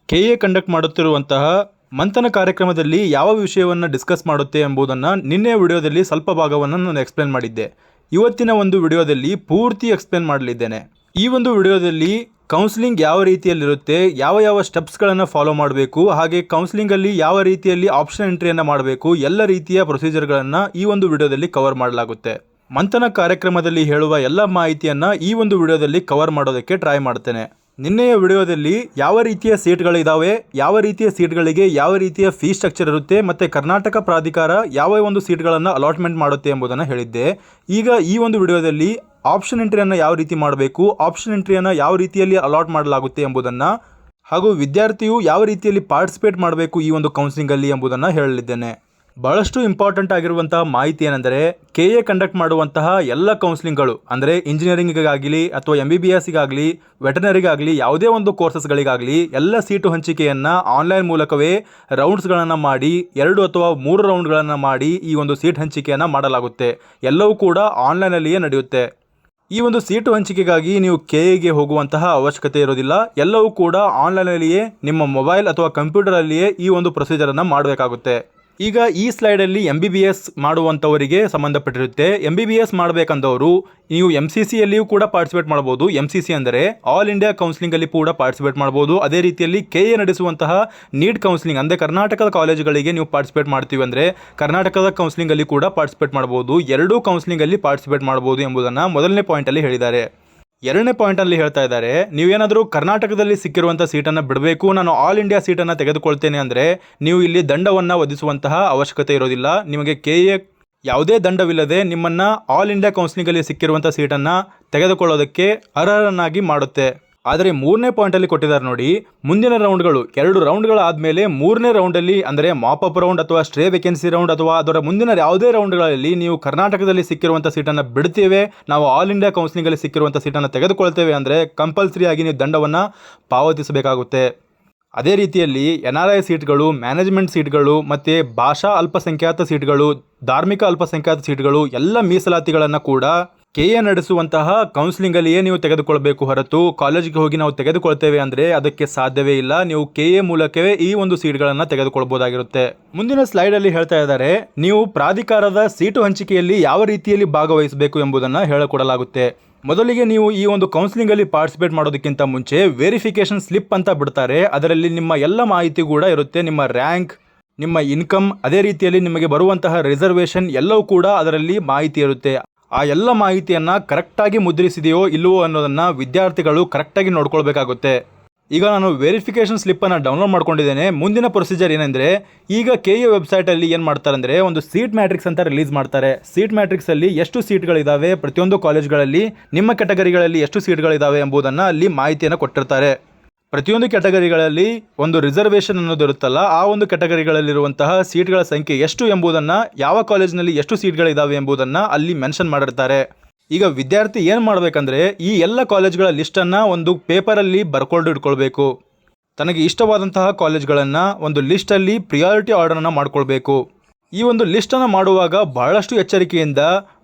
K A conduct ಮಾಡುತ್ತಿರುವಂತಹ ಮಂಥನ ಕಾರ್ಯಕ್ರಮದಲ್ಲಿ ಯಾವ ವಿಷಯವನ್ನು ಡಿಸ್ಕಸ್ ಮಾಡುತ್ತೆ ಎಂಬುದನ್ನು ನಿನ್ನೆಯ ವಿಡಿಯೋದಲ್ಲಿ ಸ್ವಲ್ಪ ಭಾಗವನ್ನು ನಾನು ಎಕ್ಸ್ಪ್ಲೇನ್ ಮಾಡಿದ್ದೆ. ಇವತ್ತಿನ ಒಂದು ವಿಡಿಯೋದಲ್ಲಿ ಪೂರ್ತಿ ಎಕ್ಸ್ಪ್ಲೇನ್ ಮಾಡಲಿದ್ದೇನೆ. ಈ ಒಂದು ವಿಡಿಯೋದಲ್ಲಿ ಕೌನ್ಸಿಲಿಂಗ್ ಯಾವ ರೀತಿಯಲ್ಲಿರುತ್ತೆ, ಯಾವ ಸ್ಟೆಪ್ಸ್ಗಳನ್ನು ಫಾಲೋ ಮಾಡಬೇಕು, ಹಾಗೆ ಕೌನ್ಸಿಲಿಂಗಲ್ಲಿ ಯಾವ ರೀತಿಯಲ್ಲಿ ಆಪ್ಷನ್ ಎಂಟ್ರಿಯನ್ನು ಮಾಡಬೇಕು, ಎಲ್ಲ ರೀತಿಯ ಪ್ರೊಸೀಜರ್ಗಳನ್ನು ಈ ಒಂದು ವಿಡಿಯೋದಲ್ಲಿ ಕವರ್ ಮಾಡಲಾಗುತ್ತೆ. ಮಂಥನ ಕಾರ್ಯಕ್ರಮದಲ್ಲಿ ಹೇಳುವ ಎಲ್ಲ ಮಾಹಿತಿಯನ್ನು ಈ ಒಂದು ವಿಡಿಯೋದಲ್ಲಿ ಕವರ್ ಮಾಡೋದಕ್ಕೆ ಟ್ರೈ ಮಾಡ್ತೇನೆ. ನಿನ್ನೆಯ ವಿಡಿಯೋದಲ್ಲಿ ಯಾವ ರೀತಿಯ ಸೀಟ್ಗಳಿದ್ದಾವೆ, ಯಾವ ರೀತಿಯ ಸೀಟ್ಗಳಿಗೆ ಯಾವ ರೀತಿಯ ಫೀ ಸ್ಟ್ರಕ್ಚರ್ ಇರುತ್ತೆ ಮತ್ತು ಕರ್ನಾಟಕ ಪ್ರಾಧಿಕಾರ ಯಾವ ಒಂದು ಸೀಟ್ಗಳನ್ನು ಅಲಾಟ್ಮೆಂಟ್ ಮಾಡುತ್ತೆ ಎಂಬುದನ್ನು ಹೇಳಿದ್ದೆ. ಈಗ ಈ ಒಂದು ವಿಡಿಯೋದಲ್ಲಿ ಆಪ್ಷನ್ ಎಂಟ್ರಿಯನ್ನು ಯಾವ ರೀತಿ ಮಾಡಬೇಕು, ಆಪ್ಷನ್ ಎಂಟ್ರಿಯನ್ನು ಯಾವ ರೀತಿಯಲ್ಲಿ ಅಲಾಟ್ ಮಾಡಲಾಗುತ್ತೆ ಎಂಬುದನ್ನು, ಹಾಗೂ ವಿದ್ಯಾರ್ಥಿಯು ಯಾವ ರೀತಿಯಲ್ಲಿ ಪಾರ್ಟಿಸಿಪೇಟ್ ಮಾಡಬೇಕು ಈ ಒಂದು ಕೌನ್ಸಿಲಿಂಗಲ್ಲಿ ಎಂಬುದನ್ನು ಹೇಳಲಿದ್ದೇನೆ. ಬಹಳಷ್ಟು ಇಂಪಾರ್ಟೆಂಟ್ ಆಗಿರುವಂತಹ ಮಾಹಿತಿ ಏನೆಂದರೆ, ಕೆಎ ಕಂಡಕ್ಟ್ ಮಾಡುವಂತಹ ಎಲ್ಲ ಕೌನ್ಸಿಲಿಂಗ್ಗಳು ಅಂದರೆ ಇಂಜಿನಿಯರಿಂಗಿಗಾಗಲಿ ಅಥವಾ MBBSಗಾಗಲಿ ವೆಟನರಿಗಾಗಲಿ ಯಾವುದೇ ಒಂದು ಕೋರ್ಸಸ್ಗಳಿಗಾಗಲಿ ಎಲ್ಲ ಸೀಟು ಹಂಚಿಕೆಯನ್ನು ಆನ್ಲೈನ್ ಮೂಲಕವೇ ರೌಂಡ್ಸ್ಗಳನ್ನು ಮಾಡಿ 2 ಅಥವಾ 3 ರೌಂಡ್ಗಳನ್ನು ಮಾಡಿ ಈ ಒಂದು ಸೀಟ್ ಹಂಚಿಕೆಯನ್ನು ಮಾಡಲಾಗುತ್ತೆ. ಎಲ್ಲವೂ ಕೂಡ ಆನ್ಲೈನಲ್ಲಿಯೇ ನಡೆಯುತ್ತೆ. ಈ ಒಂದು ಸೀಟು ಹಂಚಿಕೆಗಾಗಿ ನೀವು ಕೆಎಗೆ ಹೋಗುವಂತಹ ಅವಶ್ಯಕತೆ ಇರೋದಿಲ್ಲ. ಎಲ್ಲವೂ ಕೂಡ ಆನ್ಲೈನಲ್ಲಿಯೇ ನಿಮ್ಮ ಮೊಬೈಲ್ ಅಥವಾ ಕಂಪ್ಯೂಟರಲ್ಲಿಯೇ ಈ ಒಂದು ಪ್ರೊಸೀಜರನ್ನು ಮಾಡಬೇಕಾಗುತ್ತೆ. ಈಗ ಈ ಸ್ಲೈಡಲ್ಲಿ MBBS ಮಾಡುವಂಥವರಿಗೆ ಸಂಬಂಧಪಟ್ಟಿರುತ್ತೆ. MBBS ಮಾಡಬೇಕಂದವರು ನೀವು MCCಯಲ್ಲಿಯೂ ಕೂಡ ಪಾರ್ಟಿಸಿಪೇಟ್ ಮಾಡ್ಬೋದು. MCC ಅಂದರೆ ಆಲ್ ಇಂಡಿಯಾ ಕೌನ್ಸಿಲಿಂಗಲ್ಲಿ ಕೂಡ ಪಾರ್ಟಿಸಿಪೇಟ್ ಮಾಡ್ಬೋದು. ಅದೇ ರೀತಿಯಲ್ಲಿ ಕೆಎ ನಡೆಸುವಂತಹ ನೀಟ್ ಕೌನ್ಸಿಲಿಂಗ್ ಅಂದರೆ ಕರ್ನಾಟಕದ ಕಾಲೇಜುಗಳಿಗೆ ನೀವು ಪಾರ್ಟಿಸಿಪೇಟ್ ಮಾಡ್ತೀವಿ ಅಂದರೆ ಕರ್ನಾಟಕದ ಕೌನ್ಸಿಲಿಂಗಲ್ಲಿ ಕೂಡ ಪಾರ್ಟಿಸಿಪೇಟ್ ಮಾಡ್ಬೋದು. ಎರಡೂ ಕೌನ್ಸಿಲಿಂಗಲ್ಲಿ ಪಾರ್ಟಿಸಿಪೇಟ್ ಮಾಡ್ಬೋದು ಎಂಬುದನ್ನು ಮೊದಲನೇ ಪಾಯಿಂಟಲ್ಲಿ ಹೇಳಿದ್ದಾರೆ. ಎರಡನೇ ಪಾಯಿಂಟಲ್ಲಿ ಹೇಳ್ತಾ ಇದ್ದಾರೆ, ನೀವೇನಾದರೂ ಕರ್ನಾಟಕದಲ್ಲಿ ಸಿಕ್ಕಿರುವಂಥ ಸೀಟನ್ನು ಬಿಡಬೇಕು, ನಾನು ಆಲ್ ಇಂಡಿಯಾ ಸೀಟನ್ನು ತೆಗೆದುಕೊಳ್ತೇನೆ ಅಂದರೆ ನೀವು ಇಲ್ಲಿ ದಂಡವನ್ನು ಒದಿಸುವಂತಹ ಅವಶ್ಯಕತೆ ಇರೋದಿಲ್ಲ. ನಿಮಗೆ ಕೆಎ ಯಾವುದೇ ದಂಡವಿಲ್ಲದೆ ನಿಮ್ಮನ್ನು ಆಲ್ ಇಂಡಿಯಾ ಕೌನ್ಸಿಲಿಂಗಲ್ಲಿ ಸಿಕ್ಕಿರುವಂಥ ಸೀಟನ್ನು ತೆಗೆದುಕೊಳ್ಳೋದಕ್ಕೆ ಅರ್ಹರನ್ನಾಗಿ ಮಾಡುತ್ತೆ. ಆದರೆ 3ನೇ ಪಾಯಿಂಟಲ್ಲಿ ಕೊಟ್ಟಿದ್ದಾರೆ ನೋಡಿ, ಮುಂದಿನ ರೌಂಡ್ಗಳು 2 ರೌಂಡ್ಗಳು ಆದಮೇಲೆ 3ನೇ ರೌಂಡಲ್ಲಿ ಅಂದರೆ ಮಾಪಪ್ ರೌಂಡ್ ಅಥವಾ ಸ್ಟ್ರೇ ವೇಕೆನ್ಸಿ ರೌಂಡ್ ಅಥವಾ ಅದರ ಮುಂದಿನ ಯಾವುದೇ ರೌಂಡ್ಗಳಲ್ಲಿ ನೀವು ಕರ್ನಾಟಕದಲ್ಲಿ ಸಿಕ್ಕಿರುವಂಥ ಸೀಟನ್ನು ಬಿಡ್ತೇವೆ, ನಾವು ಆಲ್ ಇಂಡಿಯಾ ಕೌನ್ಸಿಲಿಂಗಲ್ಲಿ ಸಿಕ್ಕಿರುವಂಥ ಸೀಟನ್ನು ತೆಗೆದುಕೊಳ್ತೇವೆ ಅಂದರೆ ಕಂಪಲ್ಸರಿ ಆಗಿ ನೀವು ದಂಡವನ್ನು ಪಾವತಿಸಬೇಕಾಗುತ್ತೆ. ಅದೇ ರೀತಿಯಲ್ಲಿ NRI ಸೀಟ್ಗಳು, ಮ್ಯಾನೇಜ್ಮೆಂಟ್ ಸೀಟ್ಗಳು ಮತ್ತು ಭಾಷಾ ಅಲ್ಪಸಂಖ್ಯಾತ ಸೀಟ್ಗಳು, ಧಾರ್ಮಿಕ ಅಲ್ಪಸಂಖ್ಯಾತ ಸೀಟ್ಗಳು ಎಲ್ಲ ಮೀಸಲಾತಿಗಳನ್ನು ಕೂಡ ಕೆಎ ನಡೆಸುವಂತಹ ಕೌನ್ಸಿಲಿಂಗಲ್ಲಿಯೇ ನೀವು ತೆಗೆದುಕೊಳ್ಬೇಕು ಹೊರತು ಕಾಲೇಜಿಗೆ ಹೋಗಿ ನಾವು ತೆಗೆದುಕೊಳ್ತೇವೆ ಅಂದರೆ ಅದಕ್ಕೆ ಸಾಧ್ಯವೇ ಇಲ್ಲ. ನೀವು ಕೆಎ ಮೂಲಕವೇ ಈ ಒಂದು ಸೀಟ್ಗಳನ್ನು ತೆಗೆದುಕೊಳ್ಬೋದಾಗಿರುತ್ತೆ. ಮುಂದಿನ ಸ್ಲೈಡಲ್ಲಿ ಹೇಳ್ತಾ ಇದ್ದಾರೆ, ನೀವು ಪ್ರಾಧಿಕಾರದ ಸೀಟು ಹಂಚಿಕೆಯಲ್ಲಿ ಯಾವ ರೀತಿಯಲ್ಲಿ ಭಾಗವಹಿಸಬೇಕು ಎಂಬುದನ್ನು ಹೇಳಿಕೊಡಲಾಗುತ್ತೆ. ಮೊದಲಿಗೆ ನೀವು ಈ ಒಂದು ಕೌನ್ಸಿಲಿಂಗಲ್ಲಿ ಪಾರ್ಟಿಸಿಪೇಟ್ ಮಾಡೋದಕ್ಕಿಂತ ಮುಂಚೆ ವೆರಿಫಿಕೇಷನ್ ಸ್ಲಿಪ್ ಅಂತ ಬಿಡ್ತಾರೆ. ಅದರಲ್ಲಿ ನಿಮ್ಮ ಎಲ್ಲ ಮಾಹಿತಿ ಕೂಡ ಇರುತ್ತೆ. ನಿಮ್ಮ ರ್ಯಾಂಕ್, ನಿಮ್ಮ ಇನ್ಕಮ್, ಅದೇ ರೀತಿಯಲ್ಲಿ ನಿಮಗೆ ಬರುವಂತಹ ರಿಸರ್ವೇಷನ್ ಎಲ್ಲವೂ ಕೂಡ ಅದರಲ್ಲಿ ಮಾಹಿತಿ ಇರುತ್ತೆ. ಆ ಎಲ್ಲ ಮಾಹಿತಿಯನ್ನು ಕರೆಕ್ಟಾಗಿ ಮುದ್ರಿಸಿದೆಯೋ ಇಲ್ಲವೋ ಅನ್ನೋದನ್ನು ವಿದ್ಯಾರ್ಥಿಗಳು ಕರೆಕ್ಟಾಗಿ ನೋಡ್ಕೊಳ್ಬೇಕಾಗುತ್ತೆ. ಈಗ ನಾನು ವೆರಿಫಿಕೇಷನ್ ಸ್ಲಿಪ್ಪನ್ನು ಡೌನ್ಲೋಡ್ ಮಾಡ್ಕೊಂಡಿದ್ದೇನೆ. ಮುಂದಿನ ಪ್ರೊಸೀಜರ್ ಏನೆಂದರೆ, ಈಗ ಕೆಎ ವೆಬ್ಸೈಟಲ್ಲಿ ಏನು ಮಾಡ್ತಾರೆ ಅಂದರೆ ಒಂದು ಸೀಟ್ ಮ್ಯಾಟ್ರಿಕ್ಸ್ ಅಂತ ರಿಲೀಸ್ ಮಾಡ್ತಾರೆ. ಸೀಟ್ ಮ್ಯಾಟ್ರಿಕ್ಸಲ್ಲಿ ಎಷ್ಟು ಸೀಟ್ಗಳಿದ್ದಾವೆ, ಪ್ರತಿಯೊಂದು ಕಾಲೇಜ್ಗಳಲ್ಲಿ ನಿಮ್ಮ ಕ್ಯಾಟಗರಿಗಳಲ್ಲಿ ಎಷ್ಟು ಸೀಟ್ಗಳಿದ್ದಾವೆ ಎಂಬುದನ್ನು ಅಲ್ಲಿ ಮಾಹಿತಿಯನ್ನು ಕೊಟ್ಟಿರ್ತಾರೆ. ಪ್ರತಿಯೊಂದು ಕ್ಯಾಟಗರಿಗಳಲ್ಲಿ ಒಂದು ರಿಸರ್ವೇಷನ್ ಅನ್ನೋದು ಇರುತ್ತಲ್ಲ, ಆ ಒಂದು ಕ್ಯಾಟಗರಿಗಳಲ್ಲಿರುವಂತಹ ಸೀಟ್ಗಳ ಸಂಖ್ಯೆ ಎಷ್ಟು ಎಂಬುದನ್ನು, ಯಾವ ಕಾಲೇಜಿನಲ್ಲಿ ಎಷ್ಟು ಸೀಟ್ಗಳಿದ್ದಾವೆ ಎಂಬುದನ್ನು ಅಲ್ಲಿ ಮೆನ್ಷನ್ ಮಾಡಿರ್ತಾರೆ. ಈಗ ವಿದ್ಯಾರ್ಥಿ ಏನು ಮಾಡಬೇಕಂದ್ರೆ ಈ ಎಲ್ಲ ಕಾಲೇಜ್ಗಳ ಲಿಸ್ಟನ್ನು ಒಂದು ಪೇಪರಲ್ಲಿ ಬರ್ಕೊಂಡು ಇಟ್ಕೊಳ್ಬೇಕು. ತನಗೆ ಇಷ್ಟವಾದಂತಹ ಕಾಲೇಜ್ಗಳನ್ನು ಒಂದು ಲಿಸ್ಟಲ್ಲಿ ಪ್ರಿಯಾರಿಟಿ ಆರ್ಡರನ್ನು ಮಾಡ್ಕೊಳ್ಬೇಕು. ಈ ಒಂದು ಲಿಸ್ಟನ್ನು ಮಾಡುವಾಗ ಬಹಳಷ್ಟು ಎಚ್ಚರಿಕೆಯಿಂದ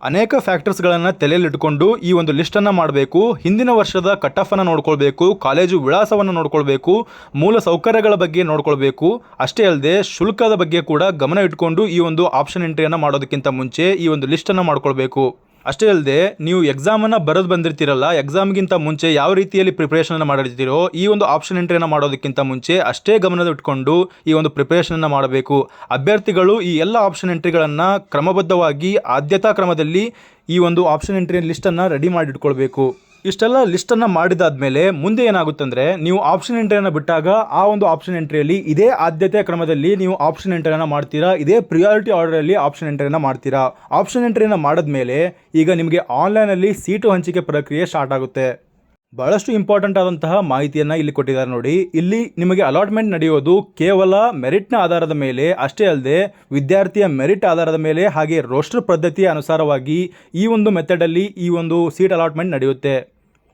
ಅನೇಕ ಫ್ಯಾಕ್ಟರ್ಸ್ಗಳನ್ನು ತಲೆಯಲ್ಲಿಟ್ಕೊಂಡು ಈ ಒಂದು ಲಿಸ್ಟನ್ನು ಮಾಡಬೇಕು. ಹಿಂದಿನ ವರ್ಷದ ಕಟ್ ಆಫನ್ನು ನೋಡ್ಕೊಳ್ಬೇಕು, ಕಾಲೇಜು ವಿಳಾಸವನ್ನು ನೋಡ್ಕೊಳ್ಬೇಕು, ಮೂಲ ಸೌಕರ್ಯಗಳ ಬಗ್ಗೆ ನೋಡ್ಕೊಳ್ಬೇಕು. ಅಷ್ಟೇ ಅಲ್ಲದೆ ಶುಲ್ಕದ ಬಗ್ಗೆ ಕೂಡ ಗಮನ ಇಟ್ಕೊಂಡು ಈ ಒಂದು ಆಪ್ಷನ್ ಎಂಟ್ರಿಯನ್ನು ಮಾಡೋದಕ್ಕಿಂತ ಮುಂಚೆ ಈ ಒಂದು ಲಿಸ್ಟನ್ನು ಮಾಡ್ಕೊಳ್ಬೇಕು. ಅಷ್ಟೇ ಅಲ್ಲದೆ ನೀವು ಎಕ್ಸಾಮನ್ನು ಬರೆದು ಬಂದಿರ್ತೀರಲ್ಲ, ಎಕ್ಸಾಮ್ಗಿಂತ ಮುಂಚೆ ಯಾವ ರೀತಿಯಲ್ಲಿ ಪ್ರಿಪ್ರೇಷನನ್ನು ಮಾಡಿರ್ತೀರೋ ಈ ಒಂದು ಆಪ್ಷನ್ ಎಂಟ್ರಿಯನ್ನು ಮಾಡೋದಕ್ಕಿಂತ ಮುಂಚೆ ಅಷ್ಟೇ ಗಮನದ ಇಟ್ಕೊಂಡು ಈ ಒಂದು ಪ್ರಿಪ್ರೇಷನನ್ನು ಮಾಡಬೇಕು. ಅಭ್ಯರ್ಥಿಗಳು ಈ ಎಲ್ಲ ಆಪ್ಷನ್ ಎಂಟ್ರಿಗಳನ್ನು ಕ್ರಮಬದ್ಧವಾಗಿ ಆದ್ಯತಾ ಕ್ರಮದಲ್ಲಿ ಈ ಒಂದು ಆಪ್ಷನ್ ಎಂಟ್ರಿ ಲಿಸ್ಟನ್ನು ರೆಡಿ ಮಾಡಿ ಇಟ್ಕೊಳ್ಬೇಕು. ಇಷ್ಟೆಲ್ಲ ಲಿಸ್ಟನ್ನು ಮಾಡಿದಾದ್ಮೇಲೆ ಮುಂದೆ ಏನಾಗುತ್ತಂದರೆ, ನೀವು ಆಪ್ಷನ್ ಎಂಟ್ರಿಯನ್ನು ಬಿಟ್ಟಾಗ ಆ ಒಂದು ಆಪ್ಷನ್ ಎಂಟ್ರಿಯಲ್ಲಿ ಇದೇ ಆದ್ಯತೆಯ ಕ್ರಮದಲ್ಲಿ ನೀವು ಆಪ್ಷನ್ ಎಂಟ್ರಿಯನ್ನು ಮಾಡ್ತೀರಾ, ಇದೇ ಪ್ರಿಯಾರಿಟಿ ಆರ್ಡರಲ್ಲಿ ಆಪ್ಷನ್ ಎಂಟ್ರಿಯನ್ನು ಮಾಡ್ತೀರಾ. ಆಪ್ಷನ್ ಎಂಟ್ರಿಯನ್ನು ಮಾಡಿದ್ಮೇಲೆ ಈಗ ನಿಮಗೆ ಆನ್ಲೈನಲ್ಲಿ ಸೀಟು ಹಂಚಿಕೆ ಪ್ರಕ್ರಿಯೆ ಸ್ಟಾರ್ಟ್ ಆಗುತ್ತೆ. ಬಹಳಷ್ಟು ಇಂಪಾರ್ಟೆಂಟ್ ಆದಂತಹ ಮಾಹಿತಿಯನ್ನು ಇಲ್ಲಿ ಕೊಟ್ಟಿದ್ದಾರೆ ನೋಡಿ. ಇಲ್ಲಿ ನಿಮಗೆ ಅಲಾಟ್ಮೆಂಟ್ ನಡೆಯೋದು ಕೇವಲ ಮೆರಿಟ್ನ ಆಧಾರದ ಮೇಲೆ ಅಷ್ಟೇ ಅಲ್ಲದೆ ವಿದ್ಯಾರ್ಥಿಯ ಮೆರಿಟ್ ಆಧಾರದ ಮೇಲೆ ಹಾಗೆ ರೋಸ್ಟರ್ ಪದ್ಧತಿಯ ಅನುಸಾರವಾಗಿ ಈ ಒಂದು ಮೆಥಡಲ್ಲಿ ಈ ಒಂದು ಸೀಟ್ ಅಲಾಟ್ಮೆಂಟ್ ನಡೆಯುತ್ತೆ.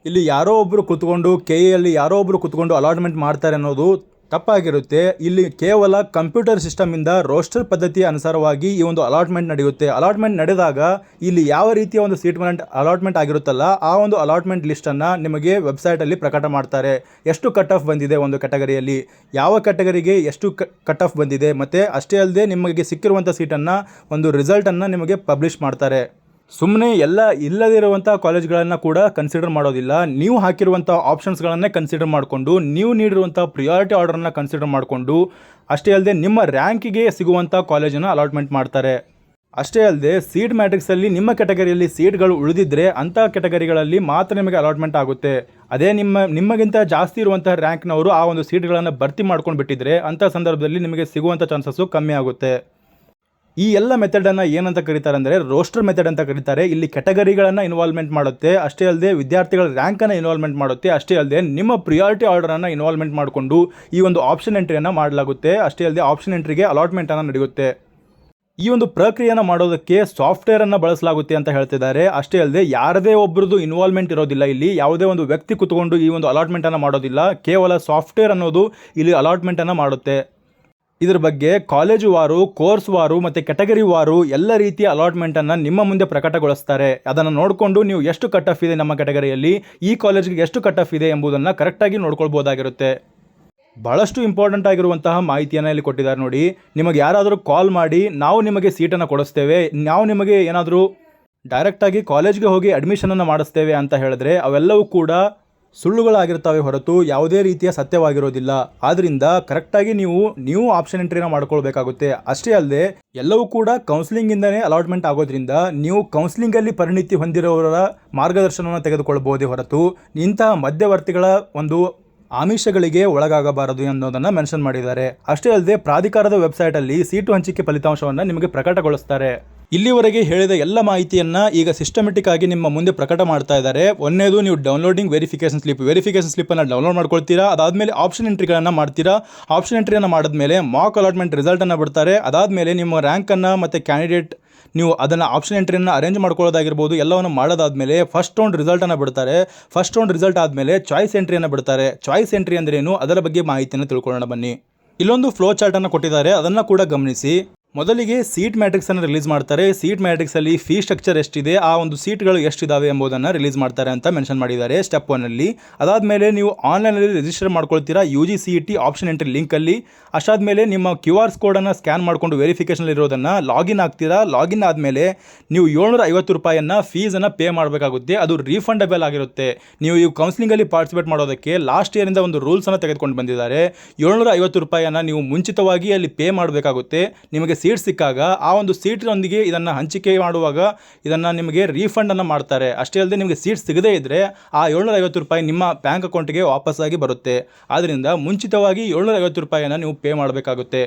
ಇಲ್ಲಿ ಯಾರೋ ಒಬ್ಬರು ಕೂತ್ಕೊಂಡು ಕೆಎಯಲ್ಲಿ ಯಾರೋ ಒಬ್ಬರು ಕೂತ್ಕೊಂಡು ಅಲಾಟ್ಮೆಂಟ್ ಮಾಡ್ತಾರೆ ಅನ್ನೋದು ತಪ್ಪಾಗಿರುತ್ತೆ. ಇಲ್ಲಿ ಕೇವಲ ಕಂಪ್ಯೂಟರ್ ಸಿಸ್ಟಮಿಂದ ರೋಸ್ಟರ್ ಪದ್ಧತಿಯ ಅನುಸಾರವಾಗಿ ಈ ಒಂದು ಅಲಾಟ್ಮೆಂಟ್ ನಡೆಯುತ್ತೆ. ಅಲಾಟ್ಮೆಂಟ್ ನಡೆದಾಗ ಇಲ್ಲಿ ಯಾವ ರೀತಿಯ ಒಂದು ಸೀಟ್ ಅಲಾಟ್ಮೆಂಟ್ ಆಗಿರುತ್ತಲ್ಲ, ಆ ಒಂದು ಅಲಾಟ್ಮೆಂಟ್ ಲಿಸ್ಟನ್ನು ನಿಮಗೆ ವೆಬ್ಸೈಟಲ್ಲಿ ಪ್ರಕಟ ಮಾಡ್ತಾರೆ. ಎಷ್ಟು ಕಟ್ ಆಫ್ ಬಂದಿದೆ ಒಂದು ಕ್ಯಾಟಗರಿಯಲ್ಲಿ, ಯಾವ ಕ್ಯಾಟಗರಿಗೆ ಎಷ್ಟು ಕಟ್ ಆಫ್ ಬಂದಿದೆ, ಮತ್ತು ಅಷ್ಟೇ ಅಲ್ಲದೆ ನಿಮಗೆ ಸಿಕ್ಕಿರುವಂಥ ಸೀಟನ್ನು ಒಂದು ರಿಸಲ್ಟನ್ನು ನಿಮಗೆ ಪಬ್ಲಿಷ್ ಮಾಡ್ತಾರೆ. ಸುಮ್ಮನೆ ಎಲ್ಲ ಇಲ್ಲದಿರುವಂಥ ಕಾಲೇಜ್ಗಳನ್ನು ಕೂಡ ಕನ್ಸಿಡರ್ ಮಾಡೋದಿಲ್ಲ. ನೀವು ಹಾಕಿರುವಂಥ ಆಪ್ಷನ್ಸ್ಗಳನ್ನೇ ಕನ್ಸಿಡರ್ ಮಾಡಿಕೊಂಡು, ನೀವು ನೀಡಿರುವಂಥ ಪ್ರಿಯಾರಿಟಿ ಆರ್ಡರನ್ನು ಕನ್ಸಿಡರ್ ಮಾಡಿಕೊಂಡು, ಅಷ್ಟೇ ಅಲ್ಲದೆ ನಿಮ್ಮ ರ್ಯಾಂಕಿಗೆ ಸಿಗುವಂಥ ಕಾಲೇಜನ್ನು ಅಲಾಟ್ಮೆಂಟ್ ಮಾಡ್ತಾರೆ. ಅಷ್ಟೇ ಅಲ್ಲದೆ ಸೀಟ್ ಮ್ಯಾಟ್ರಿಕ್ಸಲ್ಲಿ ನಿಮ್ಮ ಕ್ಯಾಟಗರಿಯಲ್ಲಿ ಸೀಟ್ಗಳು ಉಳಿದಿದ್ದರೆ ಅಂಥ ಕ್ಯಾಟಗರಿಗಳಲ್ಲಿ ಮಾತ್ರ ನಿಮಗೆ ಅಲಾಟ್ಮೆಂಟ್ ಆಗುತ್ತೆ. ಅದೇ ನಿಮಗಿಂತ ಜಾಸ್ತಿ ಇರುವಂಥ ರ್ಯಾಂಕ್ನವರು ಆ ಒಂದು ಸೀಟ್ಗಳನ್ನು ಭರ್ತಿ ಮಾಡ್ಕೊಂಡು ಬಿಟ್ಟಿದ್ರೆ ಅಂಥ ಸಂದರ್ಭದಲ್ಲಿ ನಿಮಗೆ ಸಿಗುವಂಥ ಚಾನ್ಸಸ್ಸು ಕಮ್ಮಿ ಆಗುತ್ತೆ. ಈ ಎಲ್ಲ ಮೆಥಡನ್ನು ಏನಂತ ಕರೀತಾರೆ ಅಂದರೆ ರೋಸ್ಟರ್ ಮೆಥಡ್ ಅಂತ ಕರೀತಾರೆ. ಇಲ್ಲಿ ಕ್ಯಾಟಗರಿಗಳನ್ನು ಇನ್ವಾಲ್ವ್ಮೆಂಟ್ ಮಾಡುತ್ತೆ, ಅಷ್ಟೇ ಅಲ್ಲದೆ ವಿದ್ಯಾರ್ಥಿಗಳ ರ್ಯಾಂಕನ್ನು ಇನ್ವಾಲ್ವ್ಮೆಂಟ್ ಮಾಡುತ್ತೆ, ಅಷ್ಟೇ ಅಲ್ಲದೆ ನಿಮ್ಮ ಪ್ರಿಯಾರಿಟಿ ಆರ್ಡರನ್ನು ಇನ್ವಾಲ್ವ್ಮೆಂಟ್ ಮಾಡಿಕೊಂಡು ಈ ಒಂದು ಆಪ್ಷನ್ ಎಂಟ್ರಿಯನ್ನು ಮಾಡಲಾಗುತ್ತೆ. ಅಷ್ಟೇ ಅಲ್ಲದೆ ಆಪ್ಷನ್ ಎಂಟ್ರಿಗೆ ಅಲಾಟ್ಮೆಂಟನ್ನು ನಡೆಯುತ್ತೆ. ಈ ಒಂದು ಪ್ರಕ್ರಿಯೆಯನ್ನು ಮಾಡೋದಕ್ಕೆ ಸಾಫ್ಟ್ವೇರನ್ನು ಬಳಸಲಾಗುತ್ತೆ ಅಂತ ಹೇಳ್ತಿದ್ದಾರೆ. ಅಷ್ಟೇ ಅಲ್ಲದೆ ಯಾರದೇ ಒಬ್ಬರದು ಇನ್ವಾಲ್ವ್ಮೆಂಟ್ ಇರೋದಿಲ್ಲ. ಇಲ್ಲಿ ಯಾವುದೇ ಒಂದು ವ್ಯಕ್ತಿ ಕೂತ್ಕೊಂಡು ಈ ಒಂದು ಅಲಾಟ್ಮೆಂಟನ್ನು ಮಾಡೋದಿಲ್ಲ. ಕೇವಲ ಸಾಫ್ಟ್ವೇರ್ ಅನ್ನೋದು ಇಲ್ಲಿ ಅಲಾಟ್ಮೆಂಟನ್ನು ಮಾಡುತ್ತೆ. ಇದ್ರ ಬಗ್ಗೆ ಕಾಲೇಜು ವಾರು, ಕೋರ್ಸ್ ವಾರು ಮತ್ತು ಕ್ಯಾಟಗರಿ ವಾರು ಎಲ್ಲ ರೀತಿಯ ಅಲಾಟ್ಮೆಂಟನ್ನು ನಿಮ್ಮ ಮುಂದೆ ಪ್ರಕಟಗೊಳಿಸ್ತಾರೆ. ಅದನ್ನು ನೋಡಿಕೊಂಡು ನೀವು ಎಷ್ಟು ಕಟ್ ಆಫ್ ಇದೆ ನಮ್ಮ ಕ್ಯಾಟಗರಿಯಲ್ಲಿ, ಈ ಕಾಲೇಜ್ಗೆ ಎಷ್ಟು ಕಟ್ ಆಫ್ ಇದೆ ಎಂಬುದನ್ನು ಕರೆಕ್ಟಾಗಿ ನೋಡ್ಕೊಳ್ಬೋದಾಗಿರುತ್ತೆ. ಭಾಳಷ್ಟು ಇಂಪಾರ್ಟೆಂಟ್ ಆಗಿರುವಂತಹ ಮಾಹಿತಿಯನ್ನು ಇಲ್ಲಿ ಕೊಟ್ಟಿದ್ದಾರೆ ನೋಡಿ. ನಿಮಗೆ ಯಾರಾದರೂ ಕಾಲ್ ಮಾಡಿ ನಾವು ನಿಮಗೆ ಸೀಟನ್ನು ಕೊಡಿಸ್ತೇವೆ, ನಾವು ನಿಮಗೆ ಏನಾದರೂ ಡೈರೆಕ್ಟಾಗಿ ಕಾಲೇಜ್ಗೆ ಹೋಗಿ ಅಡ್ಮಿಷನನ್ನು ಮಾಡಿಸ್ತೇವೆ ಅಂತ ಹೇಳಿದ್ರೆ ಅವೆಲ್ಲವೂ ಕೂಡ ಸುಳ್ಳುಗಳಾಗಿರ್ತವೆ ಹೊರತು ಯಾವುದೇ ರೀತಿಯ ಸತ್ಯವಾಗಿರೋದಿಲ್ಲ. ಆದ್ದರಿಂದ ಕರೆಕ್ಟಾಗಿ ನೀವು ಆಪ್ಷನ್ ಎಂಟ್ರಿನ ಮಾಡ್ಕೊಳ್ಬೇಕಾಗುತ್ತೆ. ಅಷ್ಟೇ ಅಲ್ಲದೆ ಎಲ್ಲವೂ ಕೂಡ ಕೌನ್ಸಿಲಿಂಗಿಂದನೇ ಅಲಾಟ್ಮೆಂಟ್ ಆಗೋದ್ರಿಂದ ನೀವು ಕೌನ್ಸಿಲಿಂಗಲ್ಲಿ ಪರಿಣಿತಿ ಹೊಂದಿರೋರ ಮಾರ್ಗದರ್ಶನವನ್ನು ತೆಗೆದುಕೊಳ್ಬಹುದೇ ಹೊರತು ಇಂತಹ ಮಧ್ಯವರ್ತಿಗಳ ಒಂದು ಆಮಿಷಗಳಿಗೆ ಒಳಗಾಗಬಾರದು ಅನ್ನೋದನ್ನು ಮೆನ್ಷನ್ ಮಾಡಿದ್ದಾರೆ. ಅಷ್ಟೇ ಅಲ್ಲದೆ ಪ್ರಾಧಿಕಾರದ ವೆಬ್ಸೈಟಲ್ಲಿ ಸೀಟು ಹಂಚಿಕೆ ಫಲಿತಾಂಶವನ್ನು ನಿಮಗೆ ಪ್ರಕಟಗೊಳಿಸ್ತಾರೆ. ಇಲ್ಲಿವರೆಗೆ ಹೇಳಿದ ಎಲ್ಲ ಮಾಹಿತಿಯನ್ನು ಈಗ ಸಿಸ್ಟಮೆಟಿಕ್ ಆಗಿ ನಿಮ್ಮ ಮುಂದೆ ಪ್ರಕಟ ಮಾಡ್ತಾ ಇದ್ದಾರೆ. ಒಂದನೇದು ನೀವು ಡೌನ್ಲೋಡಿಂಗ್ ವೆರಿಫಿಕೇಷನ್ ಸ್ಲಿಪ್ಪನ್ನು ಡೌನ್ಲೋಡ್ ಮಾಡ್ಕೊಳ್ತೀರಾ. ಅದಾದಮೇಲೆ ಆಪ್ಷನ್ ಎಂಟ್ರಿಗಳನ್ನು ಮಾಡ್ತೀರಾ. ಆಪ್ಷನ್ ಎಂಟ್ರಿಯನ್ನು ಮಾಡಿದ್ಮೇಲೆ ಮಾಕ್ ಅಲಾಟ್ಮೆಂಟ್ ರಿಸಲ್ಟನ್ನು ಬಿಡ್ತಾರೆ. ಅದಾದಮೇಲೆ ನಿಮ್ಮ ರ್ಯಾಂಕನ್ನು ಮತ್ತು ಕ್ಯಾಂಡಿಡೇಟ್ ನೀವು ಅದನ್ನು ಆಪ್ಷನ್ ಎಂಟ್ರಿಯನ್ನು ಅರೇಂಜ್ ಮಾಡ್ಕೊಳ್ಳೋದಾಗಿರ್ಬೋದು ಎಲ್ಲವನ್ನು ಮಾಡೋದಾದಮೇಲೆ ಫಸ್ಟ್ ರೌಂಡ್ ರಿಸಲ್ಟನ್ನು ಬಿಡ್ತಾರೆ. ಫಸ್ಟ್ ರೌಂಡ್ ರಿಸಲ್ಟ್ ಆದಮೇಲೆ ಚಾಯ್ಸ್ ಎಂಟ್ರಿಯನ್ನು ಬಿಡ್ತಾರೆ. ಚಾಯ್ಸ್ ಎಂಟ್ರಿ ಅಂದ್ರೇನು, ಅದರ ಬಗ್ಗೆ ಮಾಹಿತಿಯನ್ನು ತಿಳ್ಕೊಳ್ಳೋಣ ಬನ್ನಿ. ಇಲ್ಲೊಂದು ಫ್ಲೋ ಚಾರ್ಟನ್ನು ಕೊಟ್ಟಿದ್ದಾರೆ, ಅದನ್ನು ಕೂಡ ಗಮನಿಸಿ. ಮೊದಲಿಗೆ ಸೀಟ್ ಮ್ಯಾಟ್ರಿಕ್ಸನ್ನು ರಿಲೀಸ್ ಮಾಡ್ತಾರೆ. ಸೀಟ್ ಮ್ಯಾಟ್ರಿಕ್ಸಲ್ಲಿ ಫೀ ಸ್ಟ್ರಕ್ಚರ್ ಎಷ್ಟಿದೆ, ಆ ಒಂದು ಸೀಟ್ಗಳು ಎಷ್ಟಿದ್ದಾವೆ ಎಂಬುದನ್ನು ರಿಲೀಸ್ ಮಾಡ್ತಾರೆ ಅಂತ ಮೆನ್ಷನ್ ಮಾಡಿದ್ದಾರೆ ಸ್ಟೆಪ್ 1ಅಲ್ಲಿ. ಅದಾದಮೇಲೆ ನೀವು ಆನ್ಲೈನಲ್ಲಿ ರಿಜಿಸ್ಟರ್ ಮಾಡ್ಕೊಳ್ತೀರಾ UGCET ಆಪ್ಷನ್ ಎಂಟ್ರಿ ಲಿಂಕಲ್ಲಿ. ಅಷ್ಟಾದಮೇಲೆ ನಿಮ್ಮ QR ಕೋಡನ್ನು ಸ್ಕ್ಯಾನ್ ಮಾಡಿಕೊಂಡು ವೆರಿಫಿಕೇಷನ್ ಇರೋದನ್ನು ಲಾಗಿನ್ ಆಗ್ತೀರಾ. ಲಾಗಿನ್ ಆದಮೇಲೆ ನೀವು 750 ರೂಪಾಯಿಯನ್ನು ಫೀಸನ್ನು ಪೇ ಮಾಡಬೇಕಾಗುತ್ತೆ. ಅದು ರೀಫಂಡಬಲ್ ಆಗಿರುತ್ತೆ. ನೀವು ಈ ಕೌನ್ಸಿಲಿಂಗಲ್ಲಿ ಪಾರ್ಟಿಸಿಪೇಟ್ ಮಾಡೋದಕ್ಕೆ ಲಾಸ್ಟ್ ಇಯರಿಂದ ಒಂದು ರೂಲ್ಸನ್ನು ತೆಗೆದುಕೊಂಡು ಬಂದಿದ್ದಾರೆ. 750 ರೂಪಾಯಿಯನ್ನು ನೀವು ಮುಂಚಿತವಾಗಿ ಅಲ್ಲಿ ಪೇ ಮಾಡಬೇಕಾಗುತ್ತೆ. ನಿಮಗೆ ಸೀಟ್ ಸಿಕ್ಕಾಗ ಆ ಒಂದು ಸೀಟಿನೊಂದಿಗೆ ಇದನ್ನು ಹಂಚಿಕೆ ಮಾಡುವಾಗ ಇದನ್ನು ನಿಮಗೆ ರೀಫಂಡನ್ನು ಮಾಡ್ತಾರೆ. ಅಷ್ಟೇ ಅಲ್ಲದೆ ನಿಮಗೆ ಸೀಟ್ ಸಿಗದೇ ಇದ್ದರೆ ಆ 750 ರೂಪಾಯಿ ನಿಮ್ಮ ಬ್ಯಾಂಕ್ ಅಕೌಂಟಿಗೆ ವಾಪಸ್ಸಾಗಿ ಬರುತ್ತೆ. ಆದ್ದರಿಂದ ಮುಂಚಿತವಾಗಿ 750 ರೂಪಾಯಿಯನ್ನು ನೀವು ಪೇ ಮಾಡಬೇಕಾಗುತ್ತೆ.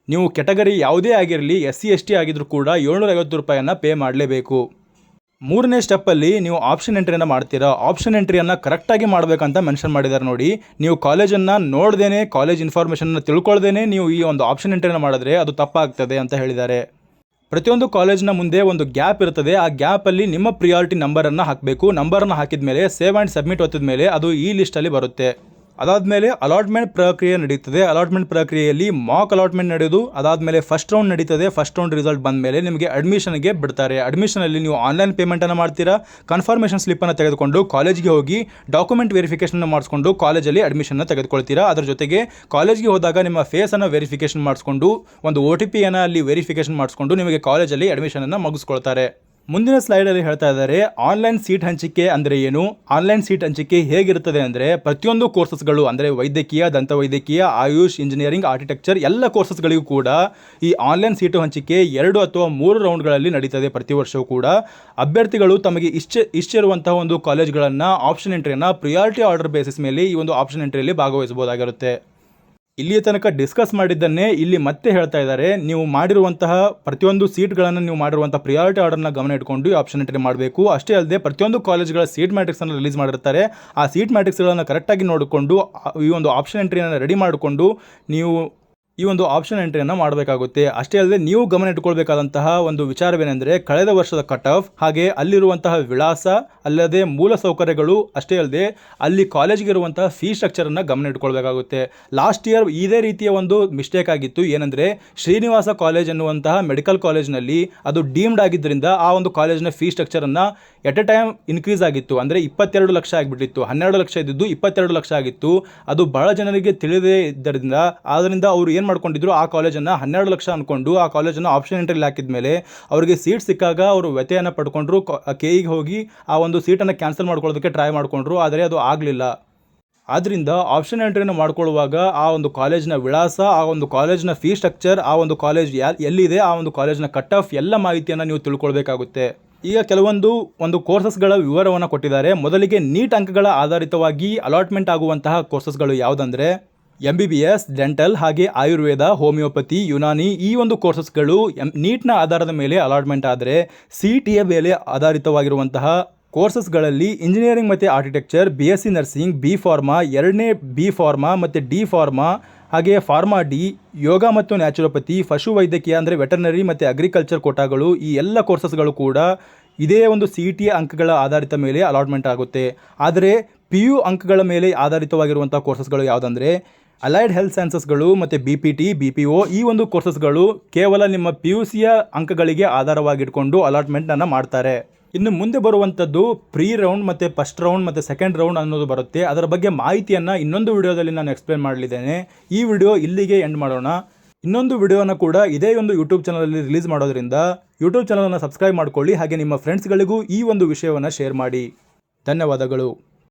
ನೀವು ಕ್ಯಾಟಗರಿ ಯಾವುದೇ ಆಗಿರಲಿ, SC ST ಆಗಿದ್ರೂ ಕೂಡ 750 ರೂಪಾಯಿಯನ್ನು ಪೇ ಮಾಡಲೇಬೇಕು. ಮೂರನೇ ಸ್ಟೆಪ್ಪಲ್ಲಿ ನೀವು ಆಪ್ಷನ್ ಎಂಟ್ರಿಯನ್ನು ಮಾಡ್ತೀರಾ. ಆಪ್ಷನ್ ಎಂಟ್ರಿಯನ್ನು ಕರೆಕ್ಟಾಗಿ ಮಾಡಬೇಕಂತ ಮೆನ್ಷನ್ ಮಾಡಿದ್ದಾರೆ ನೋಡಿ. ನೀವು ಕಾಲೇಜನ್ನು ನೋಡ್ದೇನೆ, ಕಾಲೇಜ್ ಇನ್ಫಾರ್ಮೇಷನ್ನ ತಿಳ್ಕೊಳ್ದೇನೆ ನೀವು ಈ ಒಂದು ಆಪ್ಷನ್ ಎಂಟ್ರಿಯನ್ನು ಮಾಡಿದ್ರೆ ಅದು ತಪ್ಪಾಗ್ತದೆ ಅಂತ ಹೇಳಿದ್ದಾರೆ. ಪ್ರತಿಯೊಂದು ಕಾಲೇಜಿನ ಮುಂದೆ ಒಂದು ಗ್ಯಾಪ್ ಇರ್ತದೆ. ಆ ಗ್ಯಾಪಲ್ಲಿ ನಿಮ್ಮ ಪ್ರಿಯಾರಿಟಿ ನಂಬರನ್ನು ಹಾಕಬೇಕು. ನಂಬರನ್ನು ಹಾಕಿದ ಮೇಲೆ ಸೇವ್ ಆ್ಯಂಡ್ ಸಬ್ಮಿಟ್ ಒತ್ತಿದ ಮೇಲೆ ಅದು ಈ ಲಿಸ್ಟಲ್ಲಿ ಬರುತ್ತೆ. ಅದಾದಮೇಲೆ ಅಲಾಟ್ಮೆಂಟ್ ಪ್ರಕ್ರಿಯೆ ನಡೀತದೆ. ಅಲಾಟ್ಮೆಂಟ್ ಪ್ರಕ್ರಿಯೆಯಲ್ಲಿ ಮಾಕ್ ಅಲಾಟ್ಮೆಂಟ್ ನಡೆಯೋದು. ಅದಾದಮೇಲೆ ಫಸ್ಟ್ ರೌಂಡ್ ನಡೀತದೆ. ಫಸ್ಟ್ ರೌಂಡ್ ರಿಸಲ್ಟ್ ಬಂದ ಮೇಲೆ ನಿಮಗೆ ಅಡ್ಮಿಷನ್ಗೆ ಬಿಡ್ತಾರೆ. ಅಡ್ಮಿಷನಲ್ಲಿ ನೀವು ಆನ್ಲೈನ್ ಪೇಮೆಂಟನ್ನು ಮಾಡ್ತೀರಾ. ಕನ್ಫರ್ಮೇಷನ್ ಸ್ಲಿಪ್ಪನ್ನು ತೆಗೆದುಕೊಂಡು ಕಾಲೇಜ್ಗೆ ಹೋಗಿ ಡಾಕ್ಯುಮೆಂಟ್ ವೆರಿಫಿಕೇಷನ್ ಮಾಡಿಸ್ಕೊಂಡು ಕಾಲೇಜಲ್ಲಿ ಅಡ್ಮಿಷನ್ನ ತೆಗೆದುಕೊಳ್ತೀರಾ. ಅದರ ಜೊತೆಗೆ ಕಾಲೇಜ್ಗೆ ಹೋದಾಗ ನಿಮ್ಮ ಫೇಸನ್ನು ವೆರಿಫಿಕೇಷನ್ ಮಾಡಿಸ್ಕೊಂಡು ಒಂದು OTPಯನ್ನು ಅಲ್ಲಿ ವೆರಿಫಿಕೇಷನ್ ಮಾಡಿಸ್ಕೊಂಡು ನಿಮಗೆ ಕಾಲೇಜಲ್ಲಿ ಅಡ್ಮಿಷನನ್ನು ಮುಗಿಸ್ಕೊಳ್ತಾರೆ. ಮುಂದಿನ ಸ್ಲೈಡಲ್ಲಿ ಹೇಳ್ತಾ ಇದ್ದಾರೆ ಆನ್ಲೈನ್ ಸೀಟ್ ಹಂಚಿಕೆ ಅಂದರೆ ಏನು. ಆನ್ಲೈನ್ ಸೀಟ್ ಹಂಚಿಕೆ ಹೇಗಿರುತ್ತದೆ ಅಂದರೆ ಪ್ರತಿಯೊಂದು ಕೋರ್ಸಸ್ಗಳು ಅಂದರೆ ವೈದ್ಯಕೀಯ, ದಂತವೈದ್ಯಕೀಯ, ಆಯುಷ್, ಇಂಜಿನಿಯರಿಂಗ್, ಆರ್ಕಿಟೆಕ್ಚರ್ ಎಲ್ಲ ಕೋರ್ಸಸ್ಗಳಿಗೂ ಕೂಡ ಈ ಆನ್ಲೈನ್ ಸೀಟು ಹಂಚಿಕೆ 2 ಅಥವಾ 3 ರೌಂಡ್ಗಳಲ್ಲಿ ನಡೀತದೆ. ಪ್ರತಿ ವರ್ಷವೂ ಕೂಡ ಅಭ್ಯರ್ಥಿಗಳು ತಮಗೆ ಇಷ್ಟಿರುವಂತಹ ಒಂದು ಕಾಲೇಜ್ಗಳನ್ನು ಆಪ್ಷನ್ ಎಂಟ್ರಿಯನ್ನು ಪ್ರಿಯಾರಿಟಿ ಆರ್ಡರ್ ಬೇಸಿಸ್ ಮೇಲೆ ಈ ಒಂದು ಆಪ್ಷನ್ ಎಂಟ್ರಿಯಲ್ಲಿ ಭಾಗವಹಿಸಬಹುದಾಗಿರುತ್ತೆ. ಇಲ್ಲಿಯ ತನಕ ಡಿಸ್ಕಸ್ ಮಾಡಿದ್ದನ್ನೇ ಇಲ್ಲಿ ಮತ್ತೆ ಹೇಳ್ತಾ ಇದ್ದಾರೆ. ನೀವು ಮಾಡಿರುವಂತಹ ಪ್ರತಿಯೊಂದು ಸೀಟ್ಗಳನ್ನು ನೀವು ಮಾಡಿರುವಂಥ ಪ್ರಿಯಾರಿಟಿ ಆರ್ಡರ್ನ ಗಮನ ಇಟ್ಕೊಂಡು ಈ ಆಪ್ಷನ್ ಎಂಟ್ರಿ ಮಾಡಬೇಕು. ಅಷ್ಟೇ ಅಲ್ಲದೆ ಪ್ರತಿಯೊಂದು ಕಾಲೇಜ್ಗಳ ಸೀಟ್ ಮ್ಯಾಟ್ರಿಕ್ಸನ್ನು ರಿಲೀಸ್ ಮಾಡಿರ್ತಾರೆ. ಆ ಸೀಟ್ ಮ್ಯಾಟ್ರಿಕ್ಸ್ಗಳನ್ನು ಕರೆಕ್ಟಾಗಿ ನೋಡಿಕೊಂಡು ಈ ಒಂದು ಆಪ್ಷನ್ ಎಂಟ್ರಿಯನ್ನು ರೆಡಿ ಮಾಡಿಕೊಂಡು ನೀವು ಈ ಒಂದು ಆಪ್ಷನ್ ಎಂಟ್ರಿಯನ್ನು ಮಾಡಬೇಕಾಗುತ್ತೆ. ಅಷ್ಟೇ ಅಲ್ಲದೆ ನೀವು ಗಮನ ಇಟ್ಕೊಳ್ಬೇಕಾದಂತಹ ಒಂದು ವಿಚಾರವೇನೆಂದರೆ ಕಳೆದ ವರ್ಷದ ಕಟ್ ಆಫ್, ಹಾಗೆ ಅಲ್ಲಿರುವಂತಹ ವಿಳಾಸ, ಅಲ್ಲದೆ ಮೂಲ ಸೌಕರ್ಯಗಳು, ಅಷ್ಟೇ ಅಲ್ಲದೆ ಅಲ್ಲಿ ಕಾಲೇಜ್ಗೆ ಇರುವಂತಹ ಫೀ ಸ್ಟ್ರಕ್ಚರನ್ನು ಗಮನ ಇಟ್ಕೊಳ್ಬೇಕಾಗುತ್ತೆ. ಲಾಸ್ಟ್ ಇಯರ್ ಇದೇ ರೀತಿಯ ಒಂದು ಮಿಸ್ಟೇಕ್ ಆಗಿತ್ತು. ಏನಂದರೆ ಶ್ರೀನಿವಾಸ ಕಾಲೇಜ್ ಎನ್ನುವಂತಹ ಮೆಡಿಕಲ್ ಕಾಲೇಜ್ನಲ್ಲಿ ಅದು ಡೀಮ್ಡ್ ಆಗಿದ್ದರಿಂದ ಆ ಒಂದು ಕಾಲೇಜಿನ ಫೀ ಸ್ಟ್ರಕ್ಚರನ್ನು ಎಟ್ ಎ ಟೈಮ್ ಇನ್ಕ್ರೀಸ್ ಆಗಿತ್ತು. ಅಂದರೆ 22 ಲಕ್ಷ ಆಗಿಬಿಟ್ಟಿತ್ತು. 12 ಲಕ್ಷ ಇದ್ದಿದ್ದು 22 ಲಕ್ಷ ಆಗಿತ್ತು. ಅದು ಬಹಳ ಜನರಿಗೆ ತಿಳಿದೇ ಇದ್ದರಿಂದ ಅವರು ಏನು ಮಾಡ್ಕೊಂಡಿದ್ರು, ಆ ಕಾಲೇಜನ್ನು 12 ಲಕ್ಷ ಅಂದ್ಕೊಂಡು ಆ ಕಾಲೇಜನ್ನು ಆಪ್ಷನ್ ಎಂಟ್ರಿಲಿ ಹಾಕಿದ ಮೇಲೆ ಅವರಿಗೆ ಸೀಟ್ ಸಿಕ್ಕಾಗ ಅವರು ವ್ಯತೆಯನ್ನು ಪಡ್ಕೊಂಡ್ರು. ಕೆಇಗೆ ಹೋಗಿ ಆ ಒಂದು ಸೀಟನ್ನು ಕ್ಯಾನ್ಸಲ್ ಮಾಡ್ಕೊಳ್ಳೋದಕ್ಕೆ ಟ್ರೈ ಮಾಡಿಕೊಂಡ್ರು, ಆದರೆ ಅದು ಆಗಲಿಲ್ಲ. ಆದ್ದರಿಂದ ಆಪ್ಷನ್ ಎಂಟ್ರಿಯನ್ನು ಮಾಡ್ಕೊಳ್ಳುವಾಗ ಆ ಒಂದು ಕಾಲೇಜಿನ ವಿಳಾಸ, ಆ ಒಂದು ಕಾಲೇಜಿನ ಫೀ ಸ್ಟ್ರಕ್ಚರ್, ಆ ಒಂದು ಕಾಲೇಜ್ ಎಲ್ಲಿದೆ, ಆ ಒಂದು ಕಾಲೇಜಿನ ಕಟ್ ಆಫ್ ಎಲ್ಲ ಮಾಹಿತಿಯನ್ನು ನೀವು ತಿಳ್ಕೊಳ್ಬೇಕಾಗುತ್ತೆ. ಈಗ ಕೆಲವೊಂದು ಕೋರ್ಸಸ್ಗಳ ವಿವರವನ್ನು ಕೊಟ್ಟಿದ್ದಾರೆ. ಮೊದಲಿಗೆ ನೀಟ್ ಅಂಕಗಳ ಆಧಾರಿತವಾಗಿ ಅಲಾಟ್ಮೆಂಟ್ ಆಗುವಂತಹ ಕೋರ್ಸಸ್ಗಳು ಯಾವುದಂದರೆ MBBS, ಡೆಂಟಲ್, ಹಾಗೆ ಆಯುರ್ವೇದ, ಹೋಮಿಯೋಪತಿ, ಯುನಾನಿ, ಈ ಒಂದು ಕೋರ್ಸಸ್ಗಳು ನೀಟ್ನ ಆಧಾರದ ಮೇಲೆ ಅಲಾಟ್ಮೆಂಟ್ ಆದರೆ CETಯ ಮೇಲೆ ಆಧಾರಿತವಾಗಿರುವಂತಹ ಕೋರ್ಸಸ್ಗಳಲ್ಲಿ ಇಂಜಿನಿಯರಿಂಗ್ ಮತ್ತು architecture, BSc nursing, B pharma, 2ನೇ B ಫಾರ್ಮಾ ಮತ್ತು D ಫಾರ್ಮಾ, ಹಾಗೆ ಫಾರ್ಮಾ ಡಿ, ಯೋಗ ಮತ್ತು ನ್ಯಾಚುರೋಪತಿ, ಪಶುವೈದ್ಯಕೀಯ ಅಂದರೆ ವೆಟರ್ನರಿ ಮತ್ತು ಅಗ್ರಿಕಲ್ಚರ್ ಕೋಟಾಗಳು, ಈ ಎಲ್ಲ ಕೋರ್ಸಸ್ಗಳು ಕೂಡ ಇದೇ ಒಂದು CETಯ ಅಂಕಗಳ ಆಧಾರಿತ ಮೇಲೆ ಅಲಾಟ್ಮೆಂಟ್ ಆಗುತ್ತೆ. ಆದರೆ PU ಅಂಕಗಳ ಮೇಲೆ ಆಧಾರಿತವಾಗಿರುವಂಥ ಕೋರ್ಸಸ್ಗಳು ಯಾವುದಂದರೆ ಅಲೈಡ್ ಹೆಲ್ತ್ ಸೈನ್ಸಸ್ಗಳು ಮತ್ತು BPT, BPO, ಈ ಒಂದು ಕೋರ್ಸಸ್ಗಳು ಕೇವಲ ನಿಮ್ಮ PUCಯ ಅಂಕಗಳಿಗೆ ಆಧಾರವಾಗಿಟ್ಕೊಂಡು ಅಲಾಟ್ಮೆಂಟನ್ನು ಮಾಡ್ತಾರೆ. ಇನ್ನು ಮುಂದೆ ಬರುವಂಥದ್ದು ಪ್ರೀ ರೌಂಡ್ ಮತ್ತು ಫಸ್ಟ್ ರೌಂಡ್ ಮತ್ತು ಸೆಕೆಂಡ್ ರೌಂಡ್ ಅನ್ನೋದು ಬರುತ್ತೆ. ಅದರ ಬಗ್ಗೆ ಮಾಹಿತಿಯನ್ನು ಇನ್ನೊಂದು ವಿಡಿಯೋದಲ್ಲಿ ನಾನು ಎಕ್ಸ್ಪ್ಲೇನ್ ಮಾಡಲಿದ್ದೇನೆ. ಈ ವಿಡಿಯೋ ಇಲ್ಲಿಗೆ ಎಂಡ್ ಮಾಡೋಣ. ಇನ್ನೊಂದು ವಿಡಿಯೋನ ಕೂಡ ಇದೇ ಒಂದು ಯೂಟ್ಯೂಬ್ ಚಾನಲಲ್ಲಿ ರಿಲೀಸ್ ಮಾಡೋದ್ರಿಂದ ಯೂಟ್ಯೂಬ್ ಚಾನಲನ್ನು ಸಬ್ಸ್ಕ್ರೈಬ್ ಮಾಡ್ಕೊಳ್ಳಿ. ಹಾಗೆ ನಿಮ್ಮ ಫ್ರೆಂಡ್ಸ್ಗಳಿಗೂ ಈ ಒಂದು ವಿಷಯವನ್ನು ಶೇರ್ ಮಾಡಿ. ಧನ್ಯವಾದಗಳು.